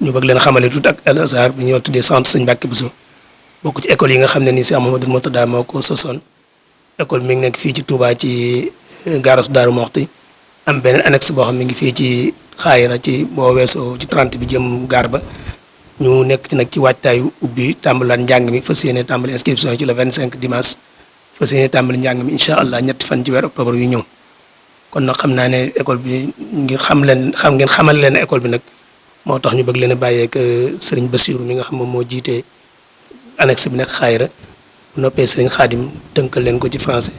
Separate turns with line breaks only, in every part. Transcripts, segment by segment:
ñu bëgg leen xamale tuuti ak Al Azhar bi ñoo tuddee centre Sëñ Mbàkke Buso bokk ci école yi nga xam ne nii Cheikh Mouhamadoul Mourtada moo ko sosoon école mi ngi nekk fii ci Touba ci gaaras Daaru Moxti am beneen annexe boo xam mi ngi fii ci xaayira ci boo weesoo ci 30 bi jëm gaar ba ñu nekk ci nag ci waajtaayu ubbi tàmbalaat njàng mi fas yéene tàmbali inscription yi ci le 25 dimanche fas yéene tàmbali njàng mi incha allah ñetti fan ci weer octobre yu ñëw kon nag xam naa ne école bi ngir ngeen xamal leen école bi nag moo tax ñu bëgg leen a bàyyeek sëriñ Bassirou mi nga xam moom moo jiite annexe bi nekk xaayira bu noppee sëriñ Xaadim tënkal leen ko ci français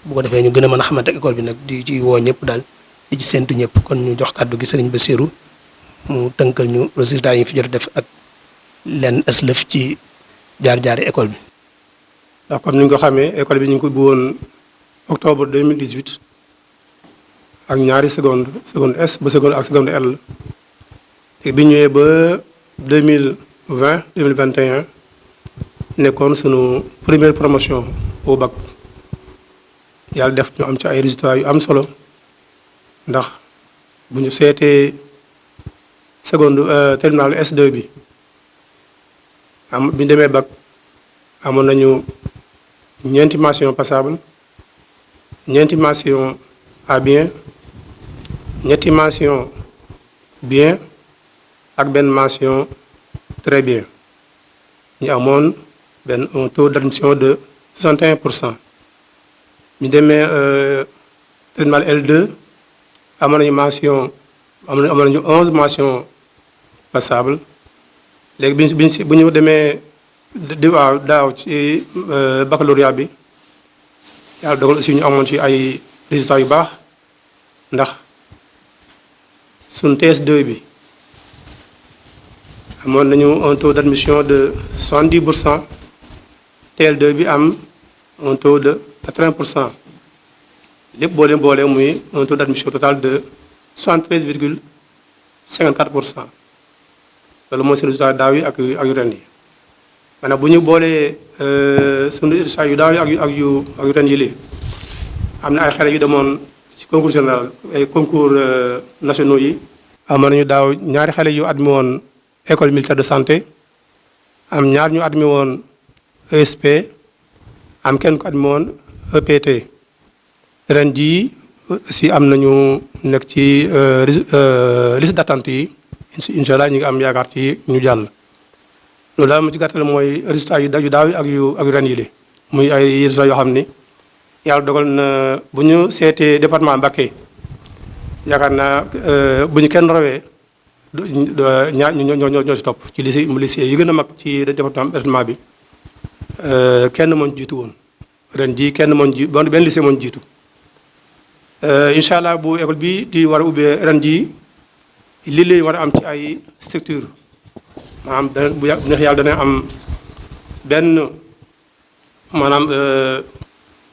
bu ko defee ñu gën a mën a xamante ak école bi nag di ci woo ñëpp daal di ci séntu ñëpp kon ñu jox kàddu gi sëriñ Bassirou mu tënkal ñu résultats yi fi jot def ak leen aslëf ci jaar-jaari école bi.
ndax comme ni nga ko xamee école bi ñu ngi ko ubbi woon octobre 2018 ak ñaari seconde S ba seconde ak seconde L te bi ñëwee ba 2021 nekkoon sunu première promotion au bac yàlla def ñu am ci ay résultats yu am solo ndax bu ñu seetee seconde terminal S2 bi bi ñu demee bac amoon nañu ñeenti mention passable ñeenti mention à bien ñetti mention bien ak benn mention très bien ñu amoon un taux d'admission de 61%. ñu demee terminal L2 amoon nañu mention amoon nañu 11 mentions passables léegi bu ñu demee waaw daaw ci baccalauréat bi yàlla dogal aussi ñu amoon ci ay résultats yu baax ndax suñ TS2 bi amoon nañu un taux d'admission de 70%. TL2 bi am un taux de 80%. lépp boole muy un taux d'admission total de 73,54%. loolu mooy seen résultat daaw yi ak yu ren yi maanaam bu ñu boolee sunu résultat yu daaw yi ak yu ren yi lii am na ay xale yu demoon ci concours général ay concours nationaux yi. amoon nañu daaw ñaari xale yu admis woon école militaire de santé am ñaar ñu admis woon ESP am kenn ko admis woon EPT ren jii si am nañu nekk ci liste d'attente yi incha allah ñu ngi am yaakaar ci ñu jàll. loolu daal mu ci gàttal mooy résultats yu daaw yi ak yu ren yi li muy ay résultats yoo xam ni yàlla dogal na bu ñu seetee département Mbacké yaakaar naa bu ñu kenn rawee ñaar ñoo ci topp ci lycée yi gën a mag ci département bi. kenn moo ñu jiitu woon ren jii kenn moo ñu jiitu benn lycée moo ñu jiitu incha allah bu école bi di war a ubbee ren jii lii lay war a am ci ay structure maanaam bu neex yàlla dana am benn maanaam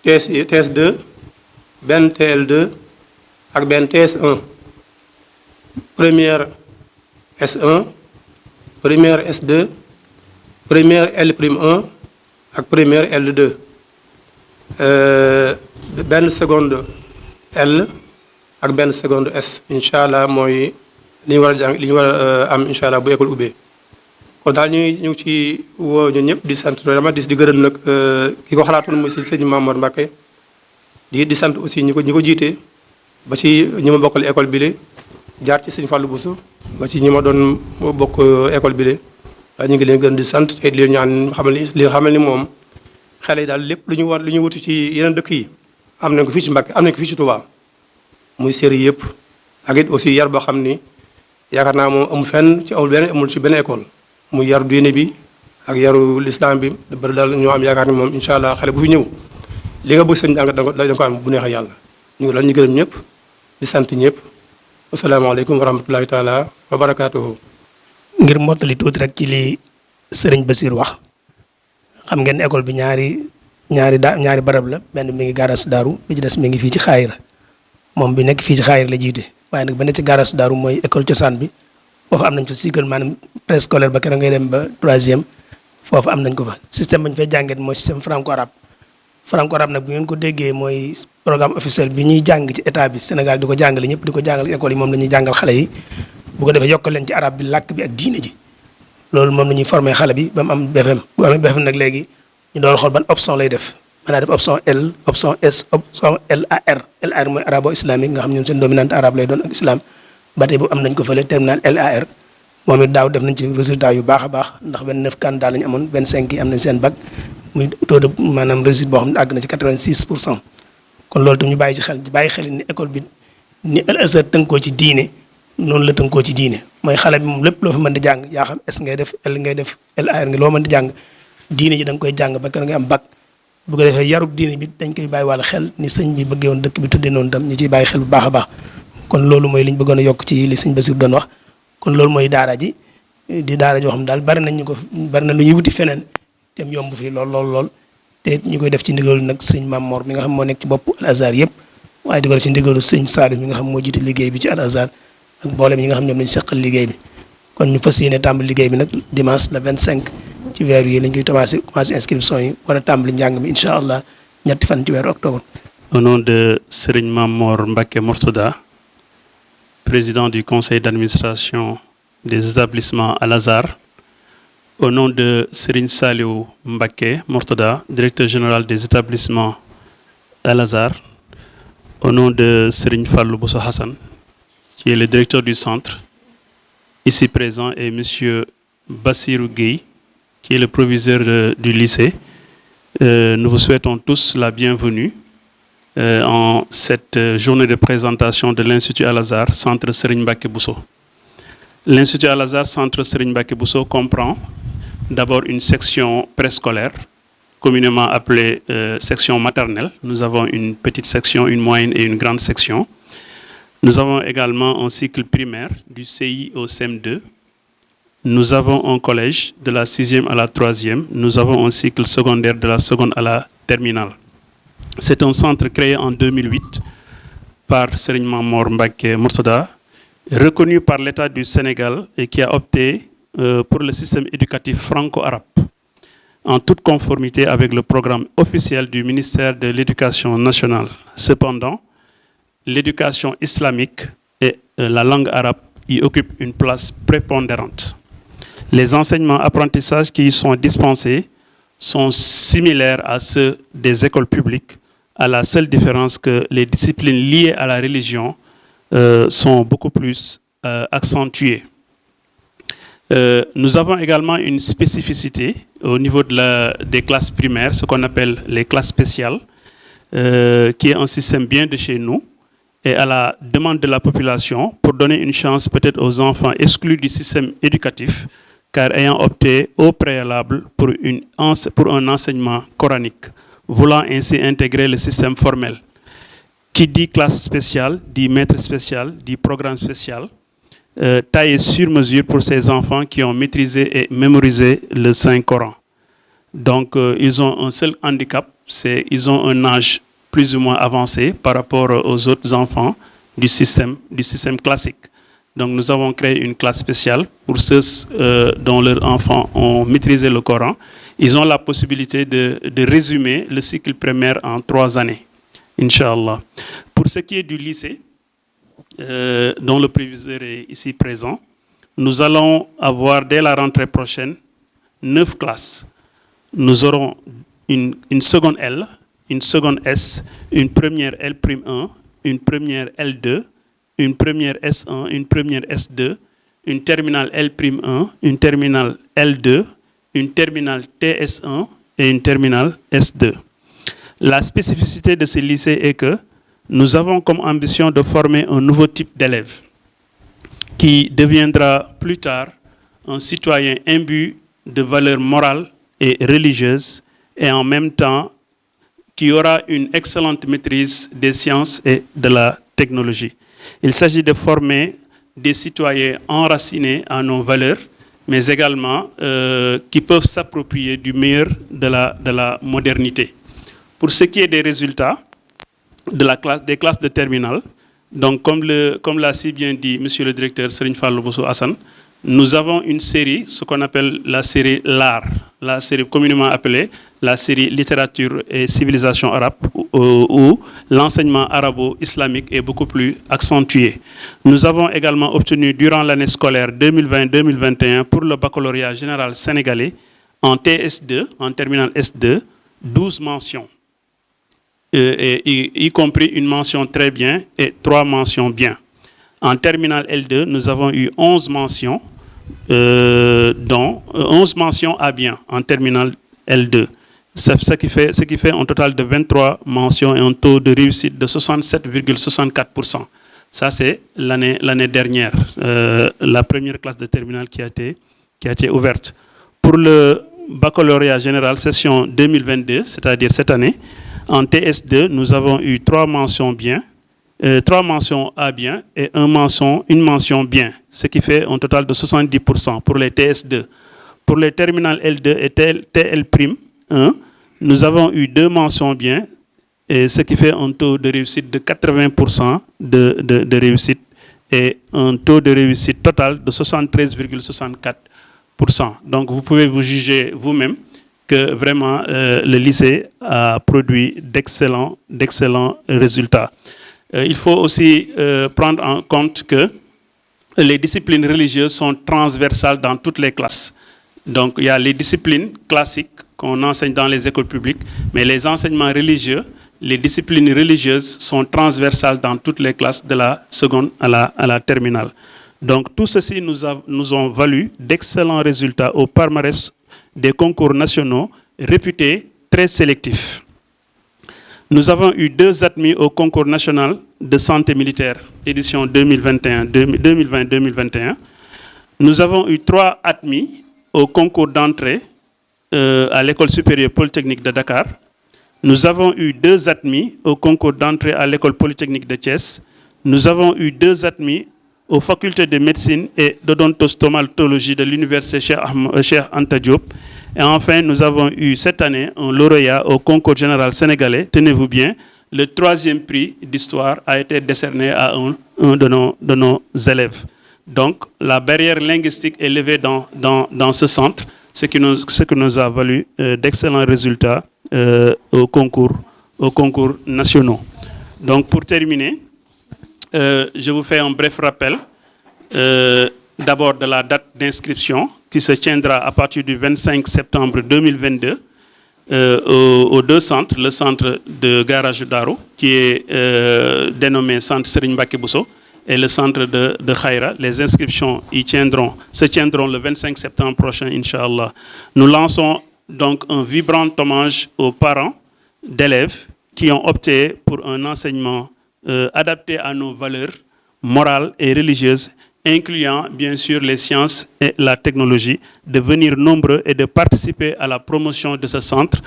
TS2 benn TL2 ak benn TS1 première S1 première S2 première L'1 ak première L2 benn seconde L ak benn seconde S incha allah mooy li ñu war a jàng li ñu war a am incha allah bu école ubbee kon daal ñu ngi ci woo ñun ñëpp di sant vraiment di gërëm nag ki ko xalaatoon muy sëñ Mamour Mbacké di sant aussi ñi ko jiite ba ci ñi ma bokkal école bi le jaar ci sëñ Fallou Bousso ba ci ñi ma doon bokk école bi le ñu ngi leen gën di sant te di leen ñaan xamal ni moom xale yi daal lépp lu ñu wuti ci yeneen dëkk yi am nañ ko fii ci Mbacké am nañ ko fii ci Touba muy série yëpp ak it aussi yar boo xam ni yaakaar naa moom amul ci benn école muy yaru diine bi ak yaru l'islam bi bari daal ñoo am yaakaar ni moom incha allah xale bu fi ñëw li nga bëgg sëñ jàng da nga ko am bu neexee yàlla ñu ngi daal ñu gërëm ñëpp di sant ñëpp asalaamaaleykum wa rahmatulahi taala wa barakaatuhu.
ngir mottali tuuti rek ci li sëriñ Bassirou wax xam ngeen école bi ñaari barab la benn mi ngi gaaraas daaru bi ci des mi ngi fii ci xaayira moom bi nekk fii ci xaayira la jiite waaye nag ba nekk ci gaaraas daaru mooy école cosaan bi foofu am nañ fa cycle maanaam préscolaire ba keroog ngay dem ba 3e foofu am nañ ko fa système bañ fay jànget mooy système franco arabe nag bu ngeen ko déggee mooy programme officiel bi ñuy jàng ci état bi Sénégal di ko jàngale ñëpp di ko jàngal école yi moom la ñuy jàngal xale yi bu ko defee yokkal leen ci arab bi làkk bi ak diine ji loolu moom la ñuy formé xale bi ba mu am BFM bu amee BFM nag léegi ñu doon xool ban option lay def mën naa def option L option S option LAR LAR mooy arabo islamique nga xam ñoom seen dominante arabe lay doon ak islam ba tey bu am nañ ko fële terminal LAR moom it daaw def nañ ci résultat yu baax a baax ndax 29 candidats la ñu amoon 25 yi am nañ seen bac muy taux de maanaam réussite boo xam ne àgg na ci 86%. kon loolu tam ñu bàyyi ci xel bàyyi xel ni école bi ni Al Azhar tënkoo ci diine noonu la tënkoo ci diine mooy xale bi moom lépp loo fi mën di jàng yaa xam S ngay def L ngay def LAR nga loo mën di jàng diine ji da nga koy jàng ba kër nga am bac bu ko defee yarub diine bi dañ koy bàyyi wàll xel ni sëñ bi bëggee woon dëkk bi tuddee noonu tam ñu ciy bàyyi xel bu baax a baax kon loolu mooy li ñu bëggoon a yokk ci li sëñ Bassirou doon wax kon loolu mooy daara ji di daara joo xam daal bari nañ ñu ko bari na lu ñuy wuti feneen te mu yomb fii lool te it ñu koy def ci ndigalu nag sëñ Mame Mor mi nga xam moo nekk ci bopp Al Azhar yëpp waaye di ko def ci ndigalu sëñ Sadio mi nga xam moo jiite liggéey bi ci Al Azhar ak mboolem ñi nga xam ñoom lañ seqal liggéey bi kon ñu fas yéene tàmbali liggéey bi nag dimanche le 25 ci weer yi lañ koy commencé inscription yi war a tàmbali njàng mi incha allah ñetti fan ci weeru octobre.
Au nom de Serigne Mame Mor Mbacké Mourtada, président du conseil d'administration des établissements Al Azhar, au nom de Serigne Saliou Mbacké Mourtada, directeur général des établissements Al Azhar, au nom de Serigne Fallou Bousso Hassan, qui est le directeur du centre, ici présent, et Monsieur Bassirou Gueye, qui est le proviseur du lycée. Nous vous souhaitons tous la bienvenue en cette journée de présentation de l'Institut Al Azhar, Centre Serigne Mbacké Bousso. L'Institut Al Azhar, Centre Serigne Mbacké Bousso, comprend d'abord une section préscolaire, communément appelée section maternelle. Nous avons une petite section, une moyenne et une grande section. Nous avons également un cycle primaire du CI au CM2. Nous avons un collège de la 6e à la 3e. Nous avons un cycle secondaire de la seconde à la terminale. C'est un centre créé en 2008 par Serigne Mame Mor Mbacké Mourtada, reconnu par l'État du Sénégal et qui a opté pour le système éducatif franco-arabe, en toute conformité avec le programme officiel du ministère de l'Éducation nationale. Cependant, l'éducation islamique et la langue arabe y occupent une place prépondérante. Les enseignements apprentissages qui y sont dispensés sont similaires à ceux des écoles publiques, à la seule différence que les disciplines liées à la religion sont beaucoup plus accentuées. Nous avons également une spécificité au niveau des classes primaires, ce qu'on appelle les classes spéciales, qui est un système bien de chez nous, et à la demande de la population pour donner une chance peut-être aux enfants exclus du système éducatif, car ayant opté au préalable pour un enseignement coranique, voulant ainsi intégrer le système formel. Qui dit classe spéciale, dit maître spécial, dit programme spécial, taillé sur mesure pour ces enfants qui ont maîtrisé et mémorisé le Saint-Coran. Donc, ils ont un seul handicap, c'est ils ont un âge plus ou moins avancé par rapport aux autres enfants du système classique. Donc, nous avons créé une classe spéciale pour ceux dont leurs enfants ont maîtrisé le Coran. Ils ont la possibilité de résumer le cycle primaire en 3 années, Inch'Allah. Pour ce qui est du lycée, dont le proviseur est ici présent, nous allons avoir dès la rentrée prochaine 9 classes. Nous aurons une seconde L, une seconde S, une première L'1, une première L2, une première S1, une première S2, une terminale L'1, une terminale L2, une terminale TS1 et une terminale S2. La spécificité de ce lycée est que nous avons comme ambition de former un nouveau type d'élève qui deviendra plus tard un citoyen imbu de valeurs morales et religieuses et en même temps qui aura une excellente maîtrise des sciences et de la technologie. Il s'agit de former des citoyens enracinés à nos valeurs, mais également qui peuvent s'approprier du meilleur de la modernité. Pour ce qui est des résultats des classes de terminale, donc comme l'a si bien dit Monsieur le directeur Serigne Fallou Bousso Hassan, nous avons une série, ce qu'on appelle la série LAR, la série communément appelée la série littérature et civilisation arabe, où l'enseignement arabo-islamique est beaucoup plus accentué. Nous avons également obtenu durant l'année scolaire 2020-2021 pour le baccalauréat général sénégalais en TS2, en terminale S2, 12 mentions, y compris une mention très bien et 3 mentions bien. En terminale L2, nous avons eu 11 mentions, dont 11 mentions à bien en terminale L2. Ce qui fait un total de 23 mentions et un taux de réussite de 67,64%. Ça, c'est l'année dernière, la première classe de terminale qui a été ouverte. Pour le baccalauréat général session 2022, c'est-à-dire cette année, en TS2, nous avons eu 3 mentions bien, 3 mentions à bien et une mention bien, ce qui fait un total de 70% pour les TS2. Pour les terminales L2 et TL'1, nous avons eu 2 mentions bien, et ce qui fait un taux de réussite de 80% de réussite et un taux de réussite total de 73,64%. Donc vous pouvez vous juger vous-même que vraiment le lycée a produit d'excellents résultats. Il faut aussi prendre en compte que les disciplines religieuses sont transversales dans toutes les classes. Donc il y a les disciplines classiques qu'on enseigne dans les écoles publiques, mais les enseignements religieux, les disciplines religieuses sont transversales dans toutes les classes de la seconde à la terminale. Donc tout ceci nous ont valu d'excellents résultats au palmarès des concours nationaux réputés très sélectifs. Nous avons eu 2 admis au concours national de santé militaire, édition 2020-2021. Nous avons eu 3 admis au concours d'entrée à l'école supérieure polytechnique de Dakar. Nous avons eu 2 admis au concours d'entrée à l'école polytechnique de Thiès. Nous avons eu 2 admis aux facultés de médecine et d'odontostomatologie de l'université Cheikh Anta Diop. Et enfin, nous avons eu cette année un lauréat au concours général sénégalais. Tenez-vous bien, le 3e prix d'histoire a été décerné à un de nos élèves. Donc, la barrière linguistique est levée dans ce centre, ce qui nous a valu d'excellents résultats au concours nationaux. Donc, pour terminer, je vous fais un bref rappel d'abord de la date d'inscription qui se tiendra à partir du 25 septembre 2022 aux 2 centres, le centre de Garage Daro qui est dénommé centre Serigne Mbacké Bousso et le centre de Khaïra. Les inscriptions se tiendront le 25 septembre prochain, Inch'Allah. Nous lançons donc un vibrant hommage aux parents d'élèves qui ont opté pour un enseignement adapté à nos valeurs morales et religieuses, incluant bien sûr les sciences et la technologie, de venir nombreux et de participer à la promotion de ce centre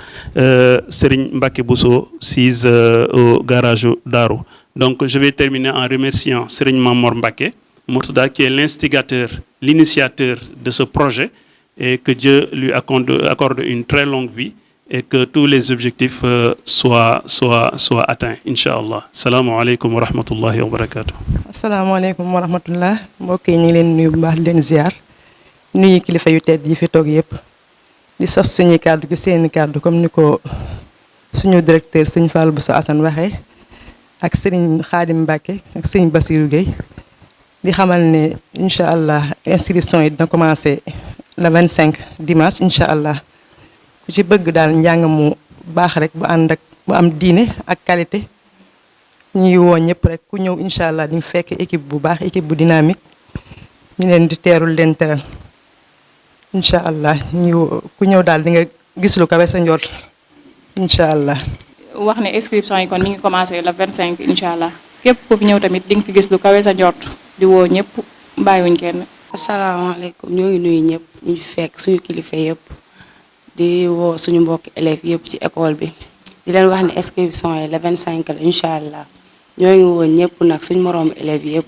Serigne Mbacké Bousso 6 au Garage Daro. Donc je vais terminer en remerciant Serigne Mamor Mbacké Mourtada qui est l'instigateur, l'initiateur de ce projet, et que Dieu lui accorde une très longue vie et que tous les objectifs soient atteints, Inch'Allah. Assalamu alaikum wa rahmatullahi wa barakatuh.
Assalamu alaikum wa rahmatullah. Mbokk yi ñu ngi leen nuyu bu baax di leen ziar nuyu kilifa yu tedd yi fi toog yëpp di sos suñuy kàddu gi seeni kàddu comme ni ko suñu directeur sëñ Fall Bousso Assane waxee ak sëriñ Khadim Mbacké ak sëriñ Bassirou Gueye di xamal ne incha allah inscription yi dina commencé le 25 dimanche incha allah ku ci bëgg daal njàng mu baax rek bu ànd ak bu am diine ak qualité ñuy woo ñëpp rek ku ñëw incha allah di nga fekk équipe bu baax équipe bu dynamique ñu leen di teerul leen teral incha allah ku ñëw daal di nga gis lu kawe sa njort incha allah.
wax ne inscription yi kon mi ngi commencé le 25 incha allah képp ku fi ñëw tamit di nga fi gis lu kawe sa njort di woo ñëpp bàyyiwuñ kenn.
asalaamaaleykum ñoo ngi nuyu ñëpp ñu fi fekk suñu kilifa yëpp di woo suñu mbokki élèves yëpp ci école bi di leen wax ne inscription yi le 25 la incha allah ñoo ngi woo ñëpp nag suñu moroomu élèves yëpp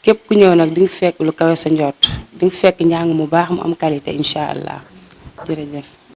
képp ku ñëw nag di nga fekk lu kawe sa njort di nga fekk njàng mu baax mu am qualité incha allah jërëjëf.